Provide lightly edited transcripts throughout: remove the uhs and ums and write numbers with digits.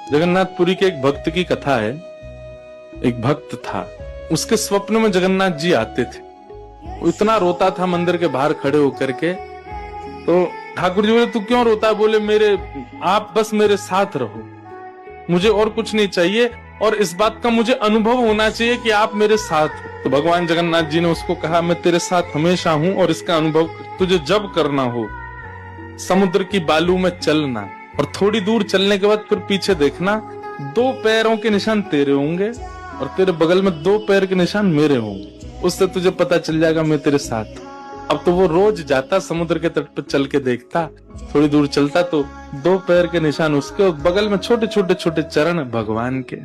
जगन्नाथपुरी के एक भक्त की कथा है। एक भक्त था, उसके स्वप्न में जगन्नाथ जी आते थे। वो इतना रोता था मंदिर के बाहर खड़े होकर के। तो ठाकुर जी बोले, तू क्यों रोता है? बोले, आप बस मेरे साथ रहो, मुझे और कुछ नहीं चाहिए, और इस बात का मुझे अनुभव होना चाहिए कि आप मेरे साथ हो। तो भगवान जगन्नाथ जी ने उसको कहा, मैं तेरे साथ हमेशा हूं, और इसका अनुभव तुझे जब करना हो समुद्र की बालू में चलना, और थोड़ी दूर चलने के बाद फिर पीछे देखना, 2 पैरों के निशान तेरे होंगे और तेरे बगल में 2 पैर के निशान मेरे होंगे। उससे तुझे पता चल जाएगा मैं तेरे साथ। अब तो वो रोज जाता, समुद्र के तट पर चल के देखता, थोड़ी दूर चलता तो 2 पैर के निशान उसके और बगल में छोटे छोटे छोटे चरण भगवान के।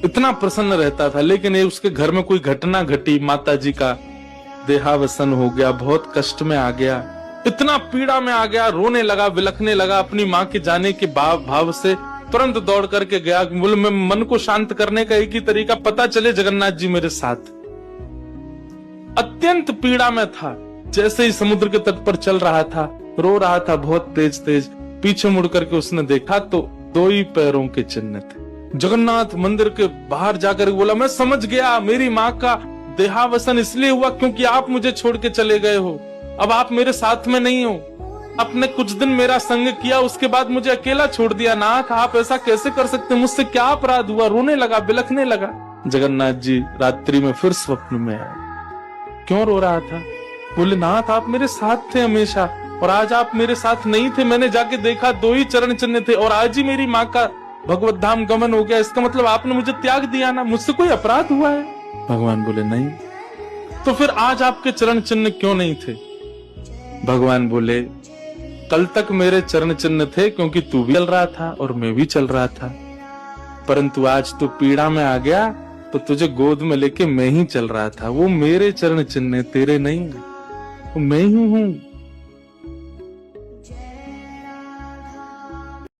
इतना प्रसन्न रहता था। लेकिन ये उसके घर में कोई घटना घटी, माता जी का देहावसन हो गया, बहुत कष्ट में आ गया, इतना पीड़ा में आ गया, रोने लगा, बिलखने लगा। अपनी माँ के जाने के भाव से तुरंत दौड़ करके गया। बोले, मैं मन को शांत करने का एक ही तरीका, पता चले जगन्नाथ जी मेरे साथ। अत्यंत पीड़ा में था। जैसे ही समुद्र के तट पर चल रहा था, रो रहा था बहुत तेज तेज। पीछे मुड़ करके उसने देखा तो 2 ही पैरों के चिन्ह थे। जगन्नाथ मंदिर के बाहर जाकर बोला, मैं समझ गया, मेरी माँ का देहावसन इसलिए हुआ क्योंकि आप मुझे छोड़ के चले गए हो। अब आप मेरे साथ में नहीं हो। आपने कुछ दिन मेरा संग किया, उसके बाद मुझे अकेला छोड़ दिया। नाथ, आप ऐसा कैसे कर सकते? मुझसे क्या अपराध हुआ? रोने लगा, बिलखने लगा। जगन्नाथ जी रात्रि में फिर स्वप्न में आए। क्यों रो रहा था? बोले, नाथ, आप मेरे साथ थे हमेशा, और आज आप मेरे साथ नहीं थे। मैंने जाके देखा 2 ही चरण चिन्ह थे, और आज ही मेरी माँ का भगवत धाम गमन हो गया। इसका मतलब आपने मुझे त्याग दिया ना? मुझसे कोई अपराध हुआ है? भगवान बोले, नहीं। तो फिर आज आपके चरण चिन्ह क्यों नहीं थे? भगवान बोले, कल तक मेरे चरण चिन्ह थे क्योंकि तू भी चल रहा था और मैं भी चल रहा था, परंतु आज तू पीड़ा में आ गया तो तुझे गोद में लेके मैं ही चल रहा था। वो मेरे चरण चिन्ह, तेरे नहीं, वो मैं ही हूं।